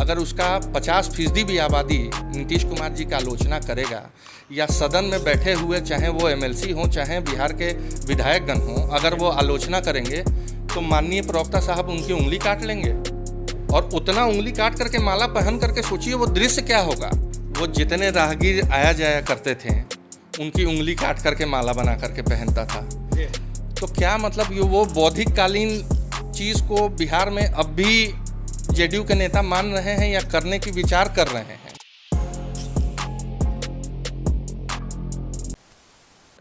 अगर उसका 50% भी आबादी नीतीश कुमार जी का आलोचना करेगा या सदन में बैठे हुए चाहे वो एमएलसी हों चाहे बिहार के विधायकगण हों, अगर वो आलोचना करेंगे तो माननीय प्रवक्ता साहब उनकी उंगली काट लेंगे। और उतना उंगली काट करके माला पहन करके सोचिए वो दृश्य क्या होगा। वो जितने राहगीर आया जाया करते थे उनकी उंगली काट करके माला बना करके पहनता था। तो क्या मतलब ये वो बौद्धिक कालीन चीज़ को बिहार में अब भी जेडीयू के नेता मान रहे हैं या करने की विचार कर रहे हैं।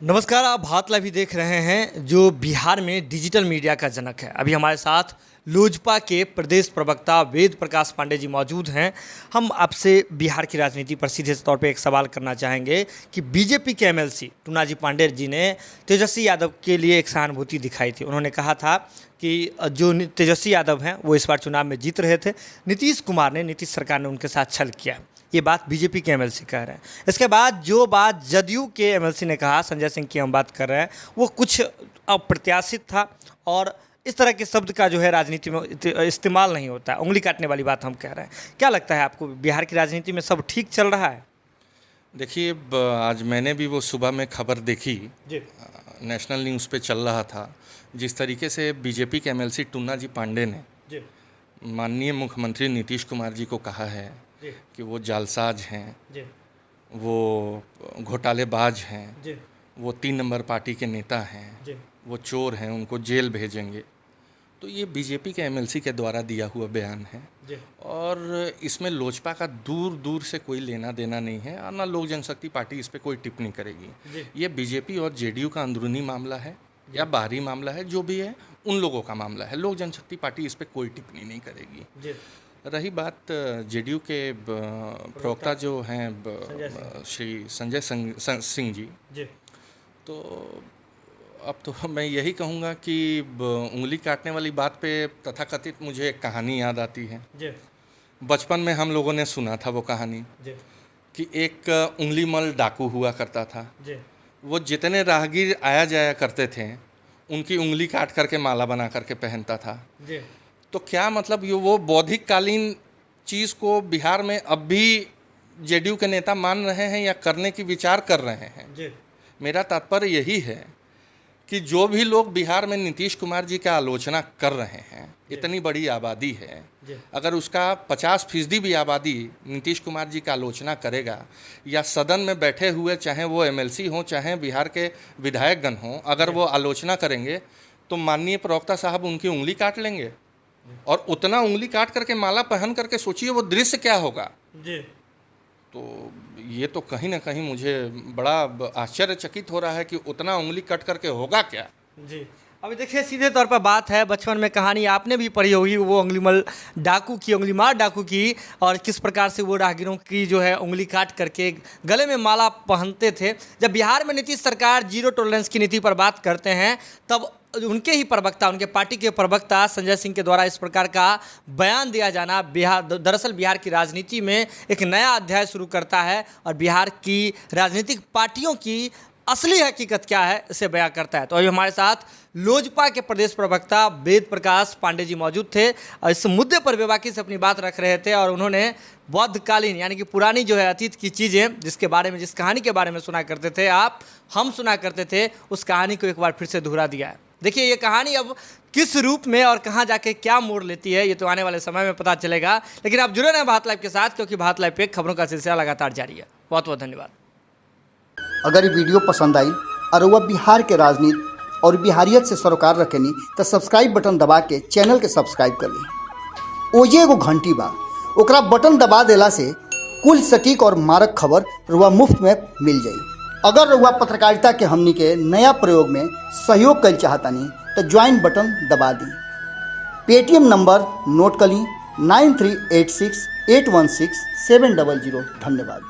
नमस्कार, आप भारत लाइव देख रहे हैं जो बिहार में डिजिटल मीडिया का जनक है। अभी हमारे साथ लोजपा के प्रदेश प्रवक्ता वेद प्रकाश पांडे जी मौजूद हैं। हम आपसे बिहार की राजनीति पर सीधे तौर पे एक सवाल करना चाहेंगे कि बीजेपी के एमएलसी टूना जी पांडे जी ने तेजस्वी यादव के लिए एक सहानुभूति दिखाई थी। उन्होंने कहा था कि जो तेजस्वी यादव हैं वो इस बार चुनाव में जीत रहे थे, नीतीश सरकार ने उनके साथ छल किया। ये बात बीजेपी के एमएलसी कह रहे हैं। इसके बाद जो बात जदयू के एमएलसी ने कहा, संजय सिंह की हम बात कर रहे हैं, वो कुछ अप्रत्याशित था और इस तरह के शब्द का जो है राजनीति में इस्तेमाल नहीं होता है। उंगली काटने वाली बात हम कह रहे हैं। क्या लगता है आपको, बिहार की राजनीति में सब ठीक चल रहा है? देखिए, आज मैंने भी वो सुबह में खबर देखी, नेशनल न्यूज़ पे चल रहा था, जिस तरीके से बीजेपी के एमएलसी टूना जी पांडे ने माननीय मुख्यमंत्री नीतीश कुमार जी को कहा है कि वो जालसाज हैं, वो घोटालेबाज हैं, वो 3 नंबर पार्टी के नेता हैं, वो चोर हैं, उनको जेल भेजेंगे। तो ये बीजेपी के एमएलसी के द्वारा दिया हुआ बयान है और इसमें लोजपा का दूर दूर से कोई लेना देना नहीं है और ना लोक जनशक्ति पार्टी इस पर कोई टिप्पणी करेगी। ये बीजेपी और जेडीयू का अंदरूनी मामला है या बाहरी मामला है, जो भी है उन लोगों का मामला है। लोक जनशक्ति पार्टी इस पर कोई टिप्पणी नहीं करेगी। रही बात जेडीयू के प्रवक्ता जो हैं श्री संजय सिंह जी, तो अब तो मैं यही कहूँगा कि उंगली काटने वाली बात पे तथाकथित मुझे एक कहानी याद आती है। बचपन में हम लोगों ने सुना था वो कहानी कि एक उंगलीमल डाकू हुआ करता था। वो जितने राहगीर आया जाया करते थे उनकी उंगली काट करके माला बना करके पहनता था। तो क्या मतलब ये वो बौद्धिक कालीन चीज़ को बिहार में अब भी जेडीयू के नेता मान रहे हैं या करने की विचार कर रहे हैं। मेरा तात्पर्य यही है कि जो भी लोग बिहार में नीतीश कुमार जी का आलोचना कर रहे हैं, इतनी बड़ी आबादी है, अगर उसका 50% भी आबादी नीतीश कुमार जी का आलोचना करेगा या सदन में बैठे हुए चाहे वो एमएलसी हों चाहे बिहार के विधायकगण हों, अगर वो आलोचना करेंगे तो माननीय प्रवक्ता साहब उनकी उंगली काट लेंगे। और उतना उंगली काट करके माला पहन करके सोचिए वो दृश्य क्या होगा। तो ये तो कहीं ना कहीं मुझे बड़ा आश्चर्यचकित हो रहा है कि उतना उंगली कट करके होगा क्या। अभी देखिए, सीधे तौर पर बात है, बचपन में कहानी आपने भी पढ़ी होगी, वो उंगलीमल डाकू की, उंगलीमार डाकू की, और किस प्रकार से वो राहगीरों की जो है उंगली काट करके गले में माला पहनते थे। जब बिहार में नीतीश सरकार जीरो टॉलरेंस की नीति पर बात करते हैं तब उनके ही प्रवक्ता, उनके पार्टी के प्रवक्ता संजय सिंह के द्वारा इस प्रकार का बयान दिया जाना दरअसल बिहार की राजनीति में एक नया अध्याय शुरू करता है और बिहार की राजनीतिक पार्टियों की असली हकीकत क्या है इसे बयां करता है। तो अभी हमारे साथ लोजपा के प्रदेश प्रवक्ता वेद प्रकाश पांडे जी मौजूद थे और इस मुद्दे पर बेबाकी से अपनी बात रख रहे थे और उन्होंने बौद्धकालीन यानी कि पुरानी जो है अतीत की चीज़ें जिसके बारे में, जिस कहानी के बारे में सुना करते थे हम सुना करते थे, उस कहानी को एक बार फिर से दोहरा दिया है। देखिए, ये कहानी अब किस रूप में और कहाँ जाके क्या मोड़ लेती है ये तो आने वाले समय में पता चलेगा। लेकिन आप जुड़े रहें भारत लाइव के साथ, क्योंकि भारत लाइव पे खबरों का सिलसिला लगातार जारी है। बहुत बहुत धन्यवाद। अगर ये वीडियो पसंद आई और वह बिहार के राजनीति और बिहारियत से सरोकार रखेनी तो सब्सक्राइब बटन दबा के चैनल के सब्सक्राइब कर ली। ओजे एगो घंटी बा, ओकरा बटन दबा देला से कुल सटीक और मारक खबर रुआ मुफ्त में मिल जाई। अगर रुआ पत्रकारिता के हमनी के नया प्रयोग में सहयोग कर चाहतानी तो ज्वाइन बटन दबा दी। पेटीएम नंबर नोट कर ली 9386816700। धन्यवाद।